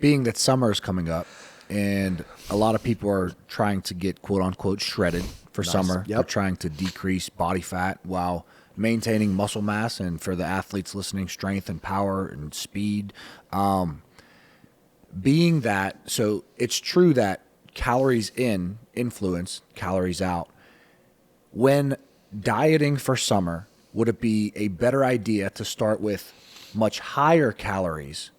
being that summer is coming up and a lot of people are trying to get quote unquote shredded for summer. Yep. They're trying to decrease body fat while maintaining muscle mass, and for the athletes listening, strength and power and speed. Being that, so it's true that calories in influence calories out. When dieting for summer, would it be a better idea to start with much higher calories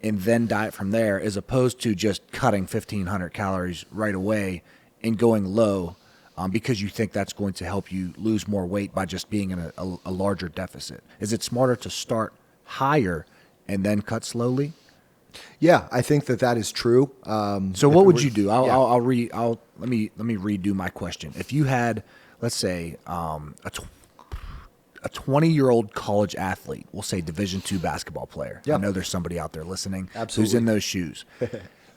and then diet from there, as opposed to just cutting 1,500 calories right away and going low because you think that's going to help you lose more weight by just being in a larger deficit? Is it smarter to start higher and then cut slowly? Yeah, I think that is true. So what would you do? Let me redo my question. If you had, let's say, a 20-year-old college athlete, we'll say Division II basketball player. Yep. I know there's somebody out there listening Absolutely. who's in those shoes.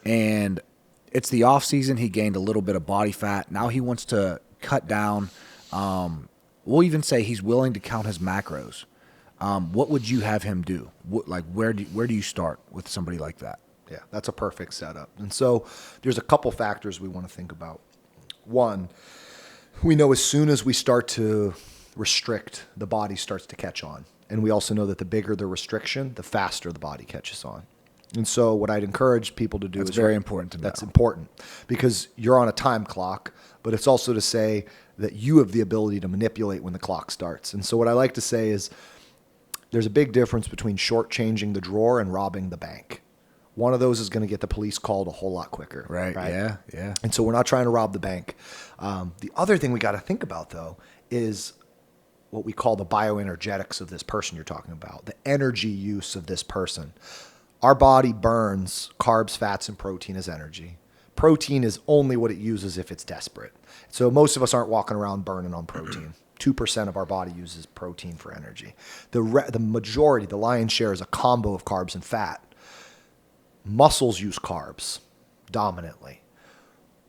And it's the off season. He gained a little bit of body fat. Now he wants to cut down. We'll even say he's willing to count his macros. What would you have him do? Where do you start with somebody like that? Yeah, that's a perfect setup. And so there's a couple factors we want to think about. One, we know as soon as we start to restrict, the body starts to catch on. And we also know that the bigger the restriction, the faster the body catches on. And so what I'd encourage people to do That's is very important to know. That's important because you're on a time clock, but it's also to say that you have the ability to manipulate when the clock starts. And so what I like to say is there's a big difference between shortchanging the drawer and robbing the bank. One of those is going to get the police called a whole lot quicker. Right. Yeah. And so we're not trying to rob the bank. The other thing we got to think about, though, is what we call the bioenergetics of this person you're talking about, the energy use of this person. Our body burns carbs, fats, and protein as energy. Protein is only what it uses if it's desperate. So most of us aren't walking around burning on protein. 2% of our body uses protein for energy. The majority, the lion's share, is a combo of carbs and fat. Muscles use carbs dominantly,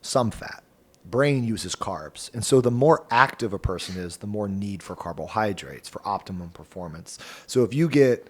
some fat. Brain uses carbs. And so the more active a person is, the more need for carbohydrates for optimum performance. So if you get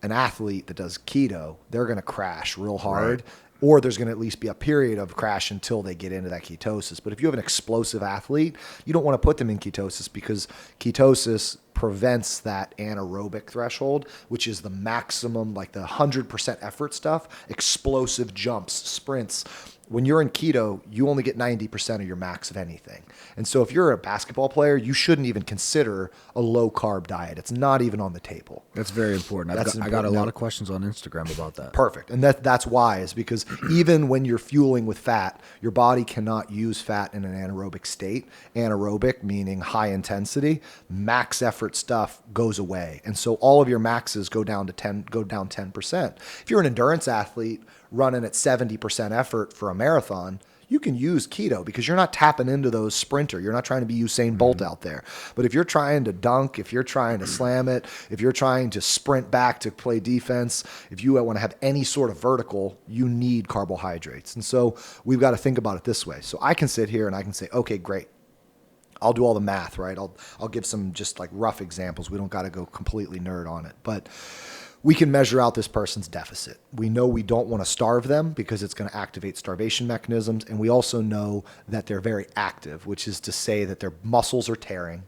an athlete that does keto, they're going to crash real hard. Right. Or there's going to at least be a period of crash until they get into that ketosis. But if you have an explosive athlete, you don't want to put them in ketosis because ketosis prevents that anaerobic threshold, which is the maximum, like the 100% effort stuff, explosive jumps, sprints. When you're in keto, you only get 90% of your max of anything. And so if you're a basketball player, you shouldn't even consider a low carb diet. It's not even on the table. That's very important. I got a lot of questions on Instagram about that. Perfect. And that's why, is because even when you're fueling with fat, your body cannot use fat in an anaerobic state. Anaerobic meaning high intensity, max effort stuff goes away. And so all of your maxes go down 10%. If you're an endurance athlete running at 70% effort for a marathon, you can use keto because you're not tapping into those sprinter. You're not trying to be Usain Bolt out there. But if you're trying to dunk, if you're trying to slam it, if you're trying to sprint back to play defense, if you want to have any sort of vertical, you need carbohydrates. And so we've got to think about it this way. So I can sit here and I can say, okay, great. I'll do all the math, right? I'll give some just like rough examples. We don't got to go completely nerd on it. But we can measure out this person's deficit. We know we don't want to starve them because it's going to activate starvation mechanisms. And we also know that they're very active, which is to say that their muscles are tearing.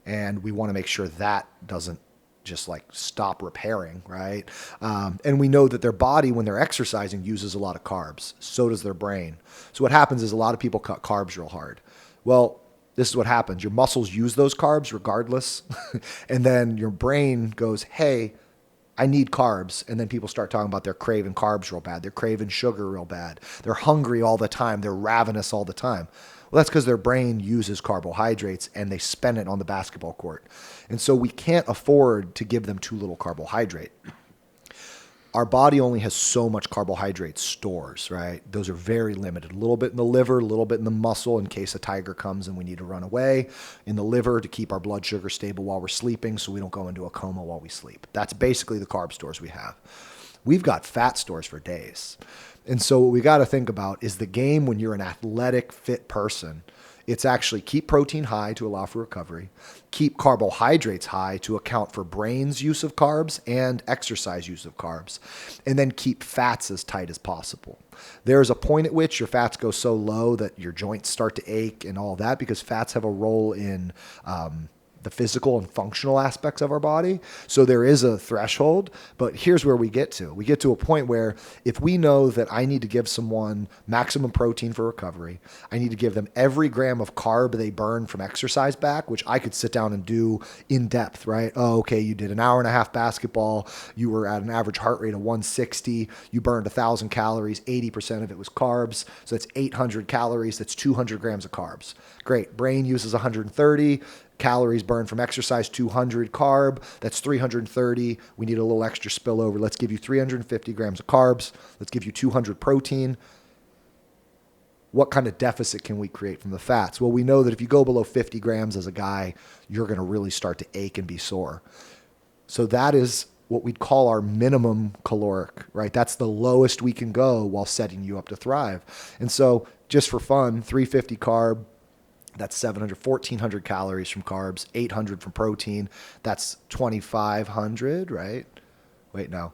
And we want to make sure that doesn't just like stop repairing, right? And we know that their body, when they're exercising, uses a lot of carbs. So does their brain. So what happens is a lot of people cut carbs real hard. Well, this is what happens. Your muscles use those carbs regardless. And then your brain goes, hey, I need carbs. And then people start talking about they're craving carbs real bad. They're craving sugar real bad. They're hungry all the time. They're ravenous all the time. Well, that's because their brain uses carbohydrates and they spend it on the basketball court. And so we can't afford to give them too little carbohydrate. Our body only has so much carbohydrate stores, right? Those are very limited. A little bit in the liver, a little bit in the muscle in case a tiger comes and we need to run away. In the liver to keep our blood sugar stable while we're sleeping so we don't go into a coma while we sleep. That's basically the carb stores we have. We've got fat stores for days. And so what we got to think about is the game when you're an athletic, fit person It's actually keep protein high to allow for recovery, keep carbohydrates high to account for brain's use of carbs and exercise use of carbs, and then keep fats as tight as possible. There's a point at which your fats go so low that your joints start to ache and all that, because fats have a role in the physical and functional aspects of our body. So there is a threshold, but here's where we get to. We get to a point where if we know that I need to give someone maximum protein for recovery, I need to give them every gram of carb they burn from exercise back, which I could sit down and do in depth, right? Oh, okay, you did an hour and a half basketball. You were at an average heart rate of 160. You burned 1,000 calories. 80% of it was carbs. So that's 800 calories. That's 200 grams of carbs. Great. Brain uses 130. Calories burned from exercise, 200 carb. That's 330. We need a little extra spillover. Let's give you 350 grams of carbs. Let's give you 200 protein. What kind of deficit can we create from the fats? Well, we know that if you go below 50 grams as a guy, you're going to really start to ache and be sore. So that is what we'd call our minimum caloric, right? That's the lowest we can go while setting you up to thrive. And so just for fun, 350 carb, that's 1,400 calories from carbs, 800 from protein. That's 2,500, right? Wait, no.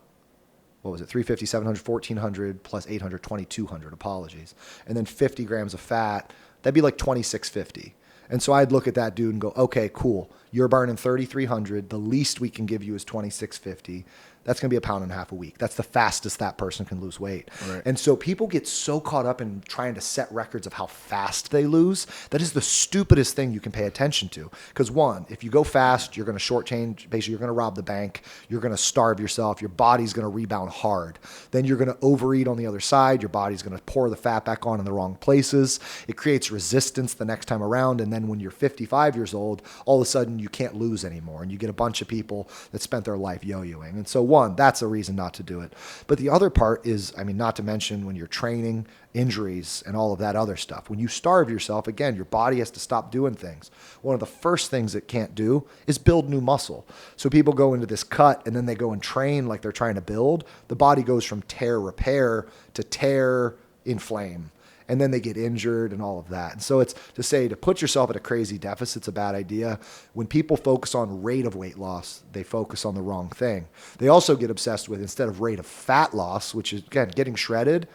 What was it? 350, 700, 1,400 plus 800, 2,200. Apologies. And then 50 grams of fat. That'd be like 2,650. And so I'd look at that dude and go, okay, cool. You're burning 3,300. The least we can give you is 2,650. That's going to be 1.5 pounds a week. That's the fastest that person can lose weight. Right. And so people get so caught up in trying to set records of how fast they lose. That is the stupidest thing you can pay attention to. Because one, if you go fast, you're going to shortchange. Basically, you're going to rob the bank. You're going to starve yourself. Your body's going to rebound hard. Then you're going to overeat on the other side. Your body's going to pour the fat back on in the wrong places. It creates resistance the next time around. And then when you're 55 years old, all of a sudden you can't lose anymore. And you get a bunch of people that spent their life yo-yoing. And so one, that's a reason not to do it. But the other part is, not to mention when you're training, injuries, and all of that other stuff. When you starve yourself, again, your body has to stop doing things. One of the first things it can't do is build new muscle. So people go into this cut and then they go and train like they're trying to build. The body goes from tear, repair to tear, inflame. And then they get injured and all of that. And so it's to say to put yourself at a crazy deficit's a bad idea. When people focus on rate of weight loss, they focus on the wrong thing. They also get obsessed with, instead of rate of fat loss, which is, again, getting shredded,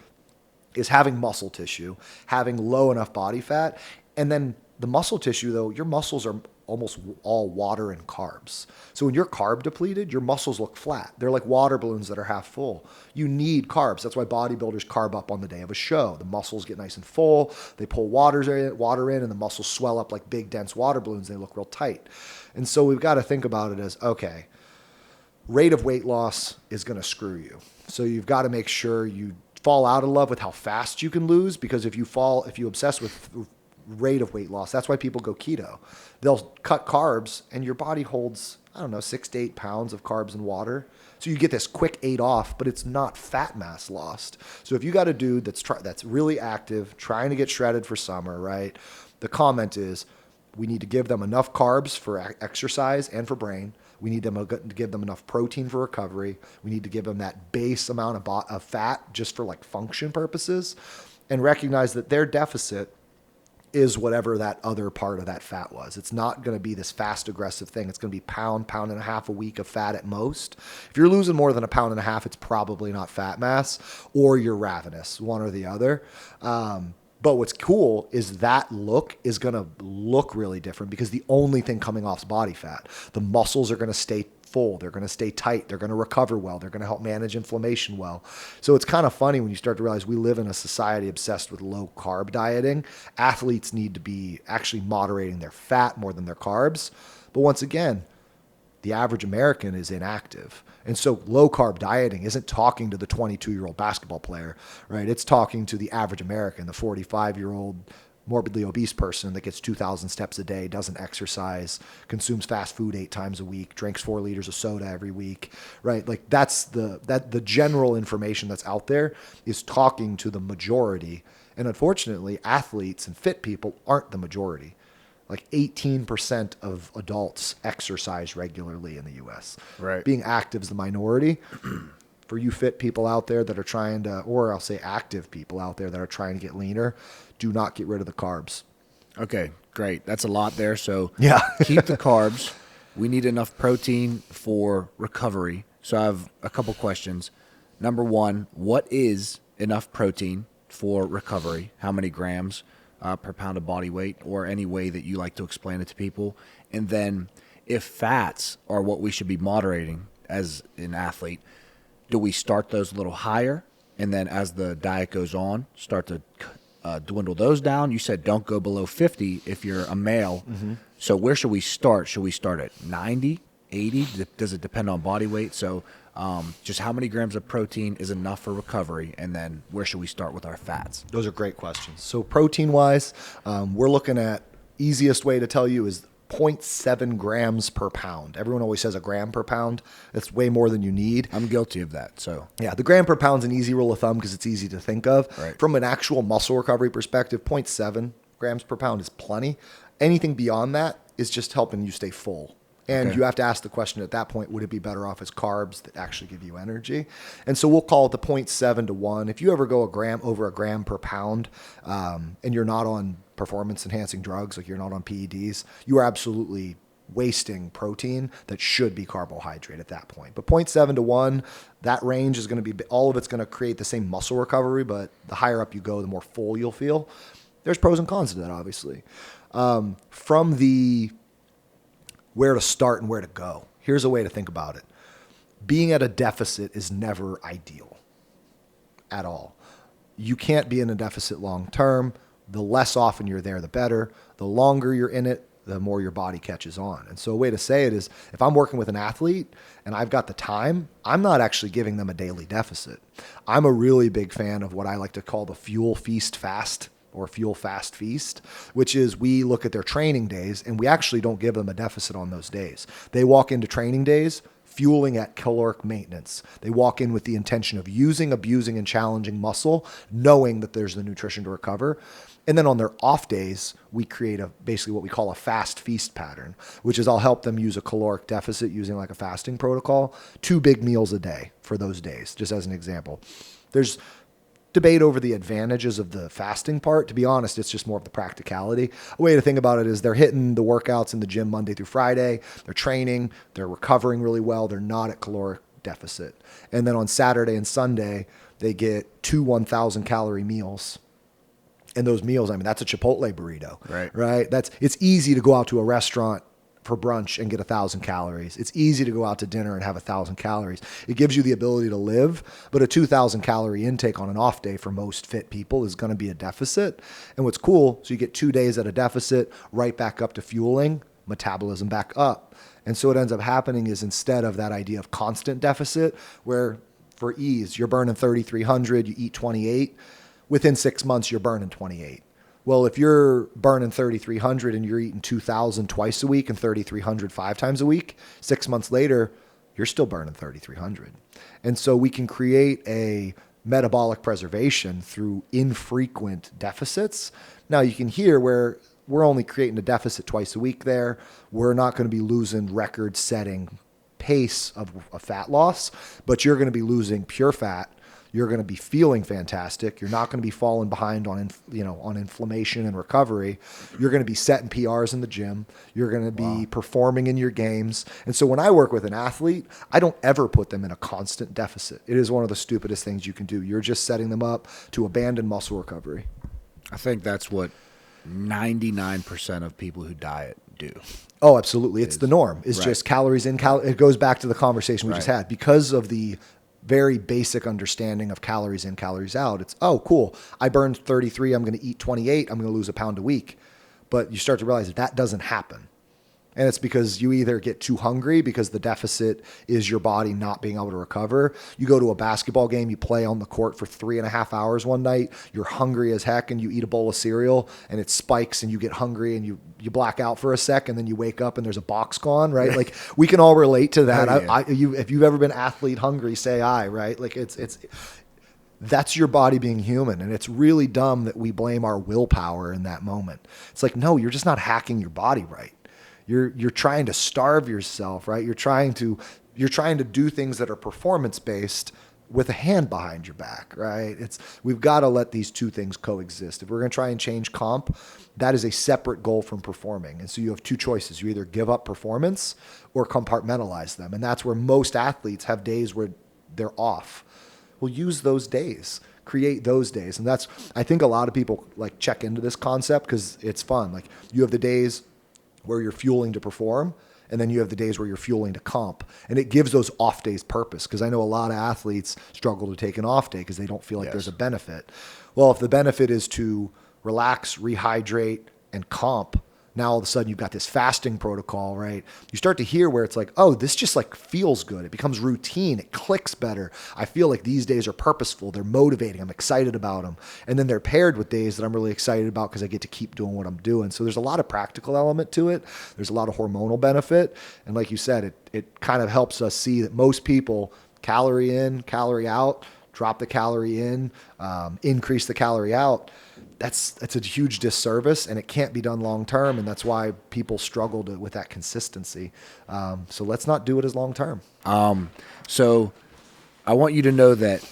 is having muscle tissue, having low enough body fat. And then the muscle tissue, though, your muscles are almost all water and carbs. So when you're carb depleted, your muscles look flat. They're like water balloons that are half full. You need carbs. That's why bodybuilders carb up on the day of a show. The muscles get nice and full. They pull water in, and the muscles swell up like big, dense water balloons. They look real tight. And so we've got to think about it as, okay, rate of weight loss is going to screw you. So you've got to make sure you fall out of love with how fast you can lose, because if you obsess with rate of weight loss, that's why people go keto. They'll cut carbs and your body holds, 6 to 8 pounds of carbs and water. So you get this quick 8 off, but it's not fat mass lost. So if you got a dude that's really active, trying to get shredded for summer, right? The comment is, we need to give them enough carbs for exercise and for brain. We need to give them enough protein for recovery. We need to give them that base amount of fat just for like function purposes, and recognize that their deficit is whatever that other part of that fat was. It's not going to be this fast, aggressive thing. It's going to be pound and a half a week of fat at most. If you're losing more than 1.5 pounds, it's probably not fat mass, or you're ravenous, one or the other. But what's cool is that look is going to look really different, because the only thing coming off is body fat. The muscles are going to stay full. They're going to stay tight. They're going to recover well. They're going to help manage inflammation well. So it's kind of funny when you start to realize we live in a society obsessed with low carb dieting. Athletes need to be actually moderating their fat more than their carbs. But once again, the average American is inactive. And so low carb dieting isn't talking to the 22-year-old basketball player, right? It's talking to the average American, the 45-year-old morbidly obese person that gets 2,000 steps a day, doesn't exercise, consumes fast food 8 times a week, drinks 4 liters of soda every week, right? Like that's the general information that's out there is talking to the majority. And unfortunately, athletes and fit people aren't the majority. Like 18% of adults exercise regularly in the US. Right. Being active is the minority. For you fit people out there that are trying to, or I'll say active people out there that are trying to get leaner, do not get rid of the carbs. Okay, great. That's a lot there. So Yeah. keep the carbs. We need enough protein for recovery. So I have a couple questions. Number one, what is enough protein for recovery? How many grams per pound of body weight, or any way that you like to explain it to people? And then if fats are what we should be moderating as an athlete, do we start those a little higher, and then as the diet goes on, start to dwindle those down? You said don't go below 50 if you're a male. Mm-hmm. So where should we start? Should we start at 90, 80? Does it depend on body weight? So just how many grams of protein is enough for recovery, and then where should we start with our fats? Those are great questions. So protein-wise, we're looking at, easiest way to tell you is 0.7 grams per pound. Everyone always says a gram per pound. That's way more than you need. I'm guilty of that. So yeah, the gram per pound is an easy rule of thumb because it's easy to think of. Right. From an actual muscle recovery perspective, 0.7 grams per pound is plenty. Anything beyond that is just helping you stay full. And you have to ask the question at that point, would it be better off as carbs that actually give you energy? And so we'll call it the 0.7 to 1. If you ever go over a gram per pound, and you're not on performance enhancing drugs, like you're not on PEDs, you are absolutely wasting protein that should be carbohydrate at that point. But 0.7 to 1, that range is going to be, all of it's going to create the same muscle recovery, but the higher up you go, the more full you'll feel. There's pros and cons to that, obviously. From the where to start and where to go, here's a way to think about it. Being at a deficit is never ideal at all. You can't be in a deficit long term. The less often you're there, the better. The longer you're in it, the more your body catches on. And so a way to say it is, if I'm working with an athlete and I've got the time, I'm not actually giving them a daily deficit. I'm a really big fan of what I like to call the fuel feast fast, or fuel fast feast, which is we look at their training days and we actually don't give them a deficit on those days. They walk into training days fueling at caloric maintenance. They walk in with the intention of using, abusing, and challenging muscle, knowing that there's the nutrition to recover. And then on their off days, we create basically what we call a fast feast pattern, which is I'll help them use a caloric deficit using like a fasting protocol, 2 big meals a day for those days, just as an example. There's debate over the advantages of the fasting part. To be honest, it's just more of the practicality. A way to think about it is they're hitting the workouts in the gym Monday through Friday. They're training. They're recovering really well. They're not at caloric deficit. And then on Saturday and Sunday, they get 2 1,000 calorie meals. And those meals, I mean, that's a Chipotle burrito, right? It's easy to go out to a restaurant for brunch and get 1,000 calories. It's easy to go out to dinner and have 1,000 calories. It gives you the ability to live, but a 2,000 calorie intake on an off day for most fit people is going to be a deficit. And what's cool, so you get 2 days at a deficit, right back up to fueling, metabolism back up. And so what ends up happening is, instead of that idea of constant deficit, where for ease, you're burning 3,300, you eat 28, within 6 months, you're burning 28. Well, if you're burning 3,300 and you're eating 2,000 twice a week and 3,300 5 times a week, 6 months later, you're still burning 3,300. And so we can create a metabolic preservation through infrequent deficits. Now you can hear where we're only creating a deficit twice a week there. We're not going to be losing record-setting pace of fat loss, but you're going to be losing pure fat. You're going to be feeling fantastic. You're not going to be falling behind on inflammation and recovery. You're going to be setting PRs in the gym. You're going to be performing in your games. And so when I work with an athlete, I don't ever put them in a constant deficit. It is one of the stupidest things you can do. You're just setting them up to abandon muscle recovery. I think that's what 99% of people who diet do. Oh, absolutely. It's the norm. It's just calories in, it goes back to the conversation we just had. Because of the very basic understanding of calories in, calories out, it's, oh, cool, I burned 33, I'm going to eat 28, I'm going to lose a pound a week. But you start to realize that doesn't happen. And it's because you either get too hungry because the deficit is your body not being able to recover. You go to a basketball game, you play on the court for 3.5 hours one night, you're hungry as heck, and you eat a bowl of cereal and it spikes and you get hungry and you black out for a sec and then you wake up and there's a box gone, right? Like, we can all relate to that. If you've ever been athlete hungry, say I, right? Like, that's your body being human. And it's really dumb that we blame our willpower in that moment. It's like, no, you're just not hacking your body right. You're trying to starve yourself, right? You're trying to do things that are performance based, with a hand behind your back, right? We've got to let these two things coexist. If we're going to try and change comp, that is a separate goal from performing. And so you have two choices. You either give up performance or compartmentalize them. And that's where most athletes have days where they're off. Well, use those days, create those days. And that's, I think a lot of people like check into this concept because it's fun. Like you have the days where you're fueling to perform, and then you have the days where you're fueling to comp. And it gives those off days purpose, because I know a lot of athletes struggle to take an off day because they don't feel like there's a benefit. Well, if the benefit is to relax, rehydrate, and comp, now all of a sudden you've got this fasting protocol, right? You start to hear where it's like, oh, this just like feels good. It becomes routine. It clicks better. I feel like these days are purposeful. They're motivating. I'm excited about them. And then they're paired with days that I'm really excited about because I get to keep doing what I'm doing. So there's a lot of practical element to it. There's a lot of hormonal benefit. And like you said, it kind of helps us see that most people calorie in, calorie out, drop the calorie in, increase the calorie out. That's a huge disservice, and it can't be done long term, and that's why people struggle with that consistency. So let's not do it as long term. So I want you to know that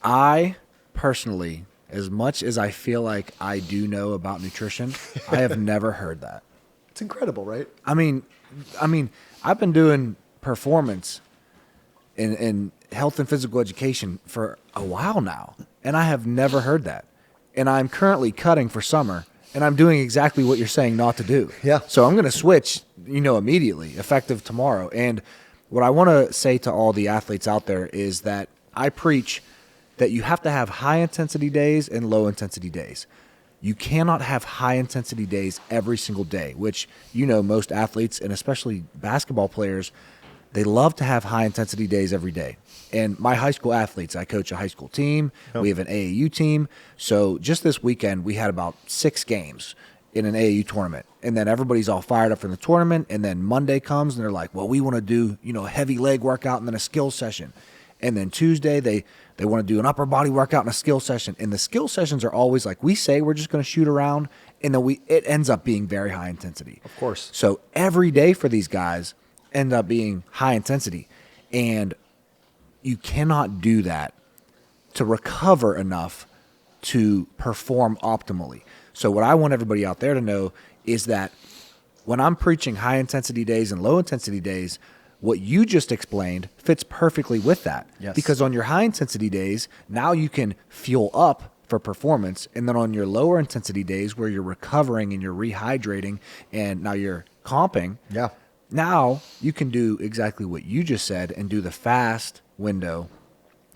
I personally, as much as I feel like I do know about nutrition, I have never heard that. It's incredible, right? I mean, I've been doing performance in health and physical education for a while now, and I have never heard that. And I'm currently cutting for summer, and I'm doing exactly what you're saying not to do. Yeah. So I'm going to switch, immediately, effective tomorrow. And what I want to say to all the athletes out there is that I preach that you have to have high-intensity days and low-intensity days. You cannot have high-intensity days every single day, which, most athletes, and especially basketball players, they love to have high-intensity days every day. And my high school athletes, I coach a high school team. Yep. We have an AAU team. So just this weekend, we had about 6 games in an AAU tournament. And then everybody's all fired up for the tournament. And then Monday comes, and they're like, well, we want to do, a heavy leg workout and then a skill session. And then Tuesday, they want to do an upper body workout and a skill session. And the skill sessions are always like, we say we're just going to shoot around, and then it ends up being very high intensity. Of course. So every day for these guys end up being high intensity. And you cannot do that to recover enough to perform optimally. So what I want everybody out there to know is that when I'm preaching high intensity days and low intensity days, what you just explained fits perfectly with that. Yes. Because on your high intensity days, now you can fuel up for performance. And then on your lower intensity days where you're recovering and you're rehydrating and now you're comping, now you can do exactly what you just said and do the fast window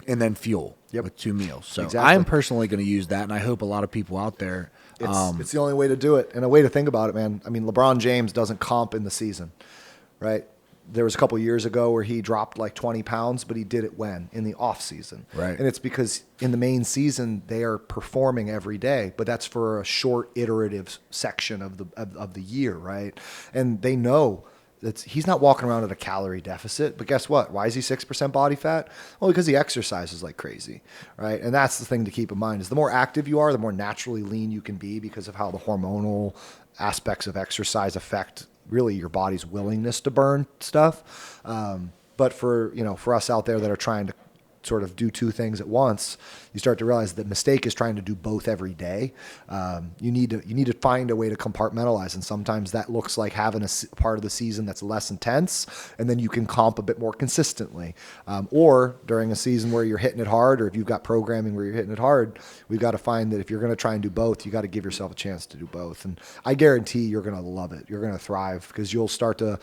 and then fuel with 2 meals. So I'm personally going to use that, and I hope a lot of people out there. It's the only way to do it, and a way to think about it, man. I mean, LeBron James doesn't comp in the season, right? There was a couple years ago where he dropped like 20 pounds, but he did it when? In the off season. Right. And it's because in the main season, they are performing every day, but that's for a short iterative section of the year, right? And they know he's not walking around at a calorie deficit, but guess what? Why is he 6% body fat? Well, because he exercises like crazy, right? And that's the thing to keep in mind is the more active you are, the more naturally lean you can be because of how the hormonal aspects of exercise affect really your body's willingness to burn stuff. But for us out there that are trying to sort of do 2 things at once, you start to realize the mistake is trying to do both every day. You need to find a way to compartmentalize, and sometimes that looks like having a part of the season that's less intense, and then you can comp a bit more consistently. Or during a season where you're hitting it hard, or if you've got programming where you're hitting it hard, we've got to find that if you're going to try and do both, you got to give yourself a chance to do both. And I guarantee you're going to love it. You're going to thrive because you'll start to.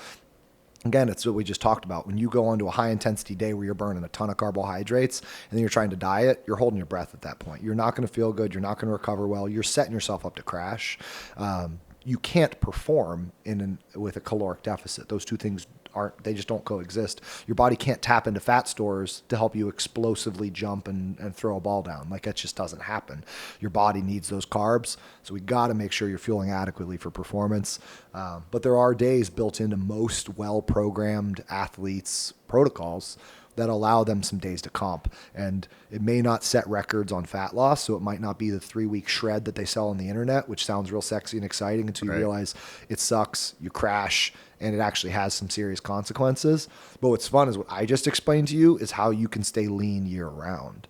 Again, it's what we just talked about. When you go onto a high-intensity day where you're burning a ton of carbohydrates and then you're trying to diet, you're holding your breath at that point. You're not going to feel good. You're not going to recover well. You're setting yourself up to crash. You can't perform with a caloric deficit. Those 2 things they just don't coexist. Your body can't tap into fat stores to help you explosively jump and throw a ball down. Like that just doesn't happen. Your body needs those carbs. So we got to make sure you're fueling adequately for performance. But there are days built into most well-programmed athletes' protocols that allow them some days to comp. And it may not set records on fat loss, so it might not be the 3-week shred that they sell on the internet, which sounds real sexy and exciting until you realize it sucks, you crash, and it actually has some serious consequences. But what's fun is what I just explained to you is how you can stay lean year round.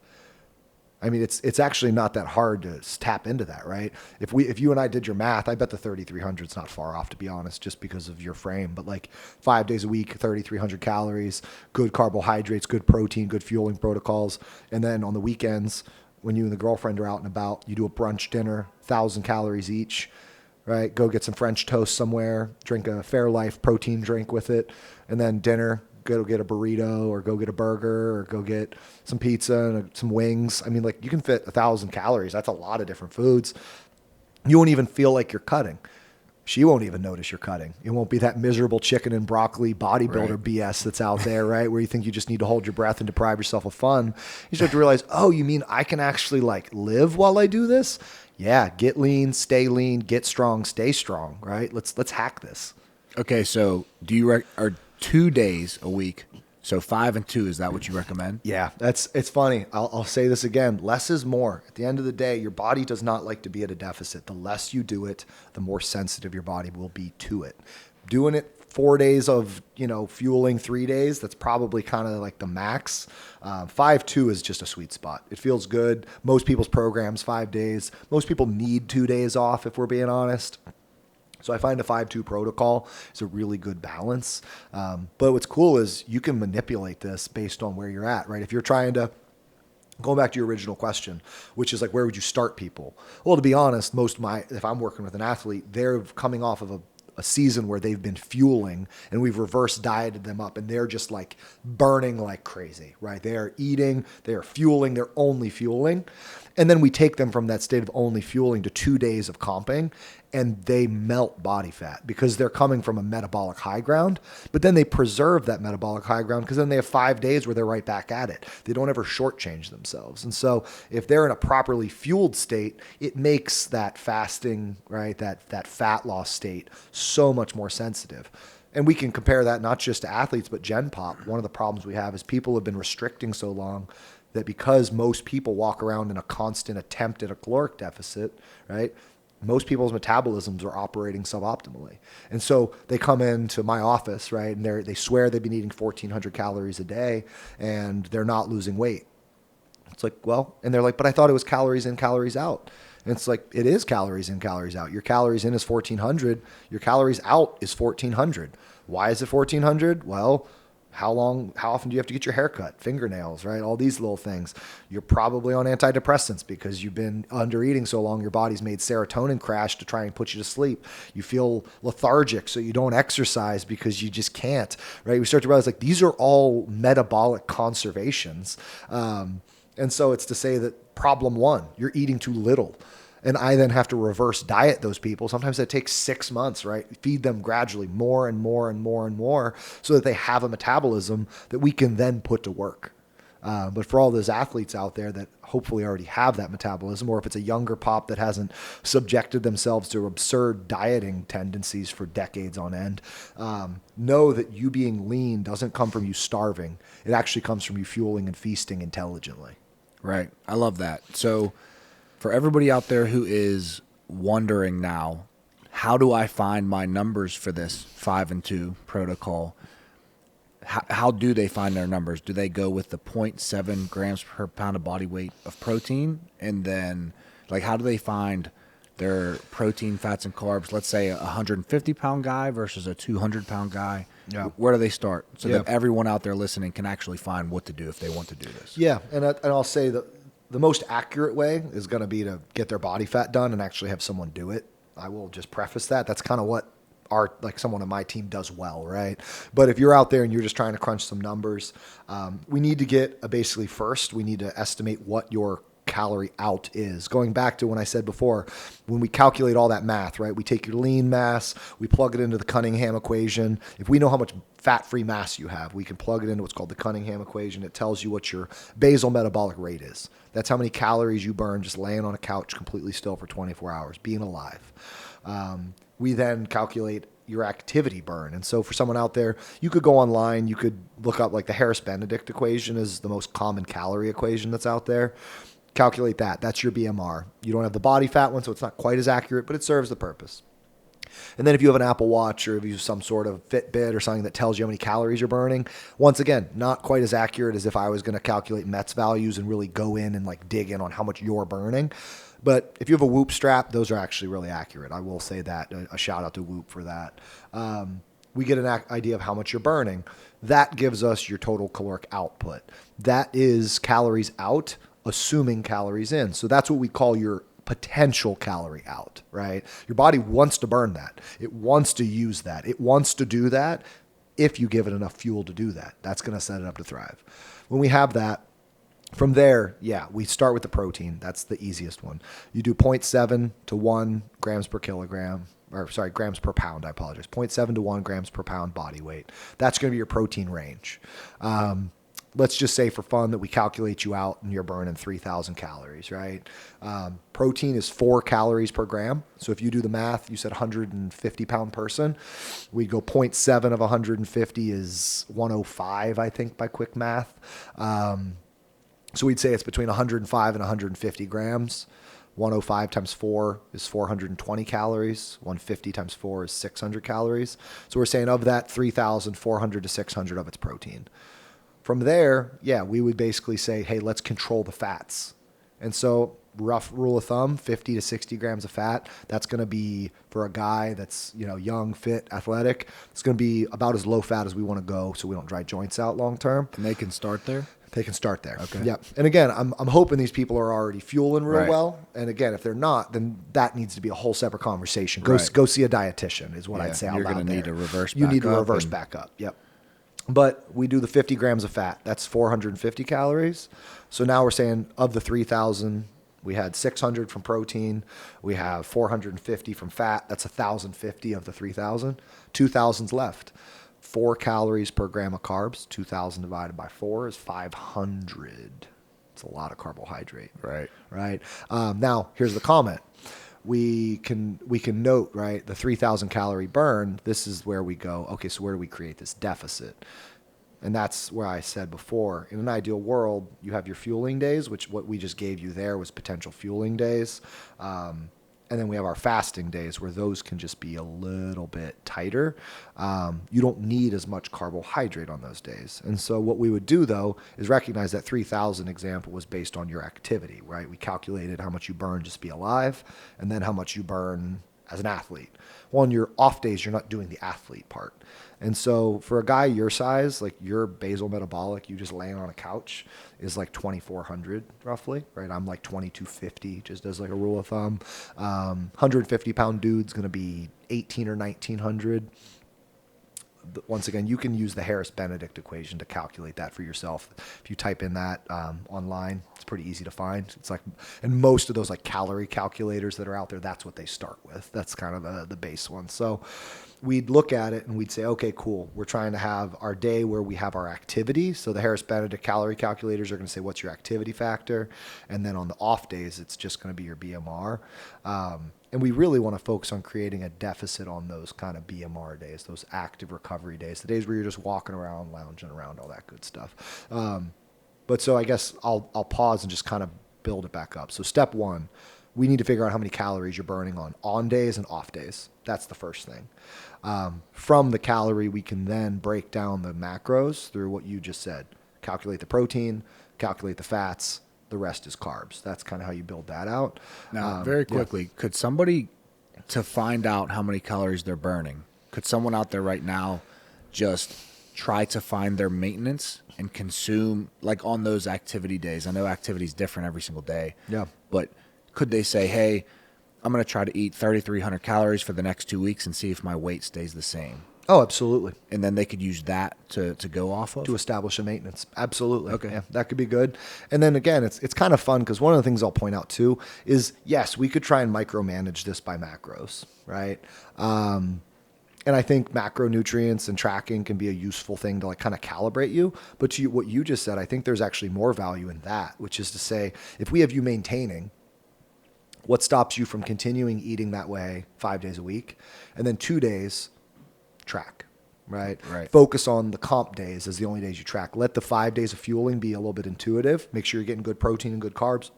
I mean, it's actually not that hard to tap into that, right? If you and I did your math, I bet the 3,300 is not far off, to be honest, just because of your frame. But like 5 days a week, 3,300 calories, good carbohydrates, good protein, good fueling protocols. And then on the weekends, when you and the girlfriend are out and about, you do a brunch dinner, 1,000 calories each, right? Go get some French toast somewhere, drink a Fairlife protein drink with it, and then dinner. Go get a burrito or go get a burger or go get some pizza and some wings. I mean, like you can fit 1,000 calories. That's a lot of different foods. You won't even feel like you're cutting. She won't even notice you're cutting. It won't be that miserable chicken and broccoli bodybuilder BS that's out there, right? Where you think you just need to hold your breath and deprive yourself of fun. You start to realize, oh, you mean I can actually like live while I do this? Yeah, get lean, get strong, stay strong, right? Let's hack this. Okay, so do you are 2 days a week? So 5 and 2, is that what you recommend? Yeah, it's funny. I'll say this again. Less is more. At the end of the day, your body does not like to be at a deficit. The less you do it, the more sensitive your body will be to it. Doing it 4 days of, fueling 3 days, that's probably kind of like the max. 5-2 is just a sweet spot. It feels good. Most people's programs 5 days. Most people need 2 days off, if we're being honest. So I find a 5-2 protocol is a really good balance. But what's cool is you can manipulate this based on where you're at, right? If you're trying to, going back to your original question, which is like, where would you start people? Well, to be honest, if I'm working with an athlete, they're coming off of a season where they've been fueling and we've reverse dieted them up and they're just like burning like crazy, right? They are eating, they are fueling, they're only fueling. And then we take them from that state of only fueling to 2 days of comping and they melt body fat because they're coming from a metabolic high ground, but then they preserve that metabolic high ground because then they have 5 days where they're right back at it. They don't ever shortchange themselves. And so if they're in a properly fueled state, it makes that fasting, right, that fat loss state so much more sensitive. And we can compare that not just to athletes, but Gen Pop. One of the problems we have is people have been restricting so long that because most people walk around in a constant attempt at a caloric deficit, right? Most people's metabolisms are operating suboptimally. And so they come into my office, right? And they swear they've been eating 1,400 calories a day and they're not losing weight. It's like, well, and they're like, but I thought it was calories in, calories out. And it's like, it is calories in, calories out. Your calories in is 1,400. Your calories out is 1,400. Why is it 1,400? Well, how often do you have to get your hair cut, fingernails, right? All these little things. You're probably on antidepressants because you've been under eating so long, your body's made serotonin crash to try and put you to sleep. You feel lethargic, so you don't exercise because you just can't, right? We start to realize like these are all metabolic conservations. And so it's to say that problem one, you're eating too little. And I then have to reverse diet those people. Sometimes that takes 6 months, right? Feed them gradually more and more and more and more so that they have a metabolism that we can then put to work. But for all those athletes out there that hopefully already have that metabolism, or if it's a younger pop that hasn't subjected themselves to absurd dieting tendencies for decades on end, know that you being lean doesn't come from you starving. It actually comes from you fueling and feasting intelligently. Right. I love that. So for everybody out there who is wondering now, how do I find my numbers for this 5 and 2 protocol? How do they find their numbers? Do they go with the 0.7 grams per pound of body weight of protein? And then, like, how do they find their protein, fats, and carbs? Let's say a 150-pound guy versus a 200-pound guy. Yeah. Where do they start? So that everyone out there listening can actually find what to do if they want to do this. Yeah, and I'll say that the most accurate way is going to be to get their body fat done and actually have someone do it. I will just preface that. That's kind of what someone on my team does well, right? But if you're out there and you're just trying to crunch some numbers, we need to get basically first, we need to estimate what your calorie out is. Going back to when I said before, when we calculate all that math, right? We take your lean mass, we plug it into the Cunningham equation. If we know how much fat-free mass you have, we can plug it into what's called the Cunningham equation. It tells you what your basal metabolic rate is. That's how many calories you burn just laying on a couch completely still for 24 hours, being alive. We then calculate your activity burn. And so for someone out there, you could go online, you could look up like the Harris-Benedict equation is the most common calorie equation that's out there. Calculate that. That's your BMR. You don't have the body fat one, so it's not quite as accurate, but it serves the purpose. And then if you have an Apple Watch or if you use some sort of Fitbit or something that tells you how many calories you're burning, once again, not quite as accurate as if I was going to calculate METs values and really go in and like dig in on how much you're burning. But if you have a Whoop strap, those are actually really accurate. I will say that. A shout out to Whoop for that. We get an idea of how much you're burning. That gives us your total caloric output. That is calories out, assuming calories in. So that's what we call your potential calorie out, right? Your body wants to burn that. It wants to use that. It wants to do that if you give it enough fuel to do that. That's going to set it up to thrive. When we have that, from there, we start with the protein. That's the easiest one. You do 0.7 to 1 grams per kilogram, grams per pound, I apologize. 0.7 to 1 grams per pound body weight. That's going to be your protein range. Let's just say for fun that we calculate you out and you're burning 3,000 calories, right? Protein is 4 calories per gram. So if you do the math, you said 150 pound person, we'd go 0.7 of 150 is 105, I think, by quick math. So we'd say it's between 105 and 150 grams. 105 times 4 is 420 calories. 150 times 4 is 600 calories. So we're saying of that 3,400 to 600 of it's protein. From there, we would basically say, hey, let's control the fats. And so rough rule of thumb, 50 to 60 grams of fat. That's going to be for a guy that's, young, fit, athletic. It's going to be about as low fat as we want to go so we don't dry joints out long term. And they can start there? They can start there. Okay. Yep. And again, I'm hoping these people are already fueling real well. And again, if they're not, then that needs to be a whole separate conversation. Go see a dietitian is what I'd say. You're going to need to reverse back up. You need to reverse back up. Yep. But we do the 50 grams of fat. That's 450 calories. So now we're saying of the 3,000, we had 600 from protein. We have 450 from fat. That's 1,050 of the 3,000. 2,000's left. 4 calories per gram of carbs. 2,000 divided by 4 is 500. It's a lot of carbohydrate. Right. Now, here's the comment. We can note, right, the 3,000 calorie burn. This is where we go, okay, so where do we create this deficit? And that's where I said before, in an ideal world, you have your fueling days, which what we just gave you there was potential fueling days. And then we have our fasting days where those can just be a little bit tighter. You don't need as much carbohydrate on those days. And so what we would do, though, is recognize that 3,000 example was based on your activity, right? We calculated how much you burn just to be alive and then how much you burn as an athlete. Well, on your off days, you're not doing the athlete part. And so for a guy your size, like your basal metabolic, you just laying on a couch is like 2,400 roughly, right? I'm like 2,250 just as like a rule of thumb. 150 pound dude's going to be 1,800 or 1,900. Once again, you can use the Harris-Benedict equation to calculate that for yourself. If you type in that online, it's pretty easy to find. It's like, and most of those like calorie calculators that are out there, that's what they start with. That's kind of the base one. So we'd look at it and we'd say, okay, cool. We're trying to have our day where we have our activity. So the Harris-Benedict calorie calculators are going to say, what's your activity factor? And then on the off days, it's just going to be your BMR. And we really want to focus on creating a deficit on those kind of BMR days, those active recovery days, the days where you're just walking around, lounging around, all that good stuff. But so I guess I'll pause and just kind of build it back up. So step one, we need to figure out how many calories you're burning on days and off days. That's the first thing. From the calorie, we can then break down the macros through what you just said. Calculate the protein, calculate the fats, the rest is carbs. That's kind of how you build that out. Now, very quickly, could somebody, to find out how many calories they're burning, could someone out there right now just try to find their maintenance and consume, like on those activity days? I know activity is different every single day. Yeah. But could they say, hey, I'm going to try to eat 3,300 calories for the next 2 weeks and see if my weight stays the same? Oh, absolutely. And then they could use that to go off of? To establish a maintenance. Absolutely. Okay. Yeah, that could be good. And then again, it's kind of fun because one of the things I'll point out too is, yes, we could try and micromanage this by macros, right? And I think macronutrients and tracking can be a useful thing to like kind of calibrate you. But to what you just said, I think there's actually more value in that, which is to say, if we have you maintaining, what stops you from continuing eating that way 5 days a week? And then 2 days, track. Right. Right. Focus on the comp days as the only days you track. Let the 5 days of fueling be a little bit intuitive. Make sure you're getting good protein and good carbs.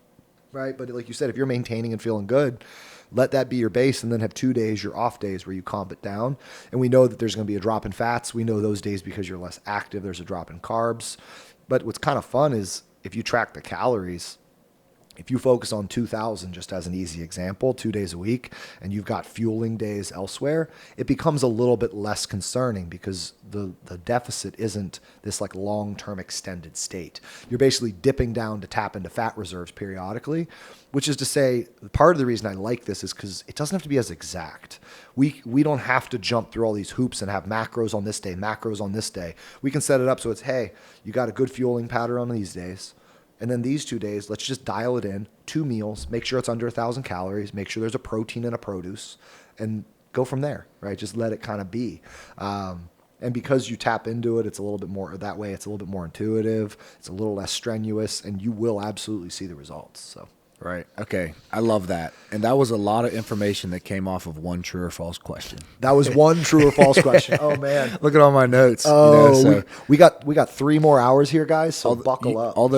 Right. But like you said, if you're maintaining and feeling good, let that be your base, and then have 2 days, your off days, where you comp it down. And we know that there's going to be a drop in fats. We know those days because you're less active, there's a drop in carbs. But what's kind of fun is if you track the calories, if you focus on 2,000, just as an easy example, 2 days a week, and you've got fueling days elsewhere, it becomes a little bit less concerning because the deficit isn't this like long-term extended state. You're basically dipping down to tap into fat reserves periodically, which is to say, part of the reason I like this is because it doesn't have to be as exact. We don't have to jump through all these hoops and have macros on this day, macros on this day. We can set it up so it's, hey, you got a good fueling pattern on these days. And then these 2 days, let's just dial it in. 2 meals, make sure it's under 1,000 calories, make sure there's a protein and a produce, and go from there, right? Just let it kind of be. And because you tap into it, it's a little bit more, that way it's a little bit more intuitive, it's a little less strenuous, and you will absolutely see the results. So. Right. Okay. I love that. And that was a lot of information that came off of one true or false question. That was one true or false question. Oh man. Look at all my notes. Oh, we got 3 more hours here, guys. So buckle up. All those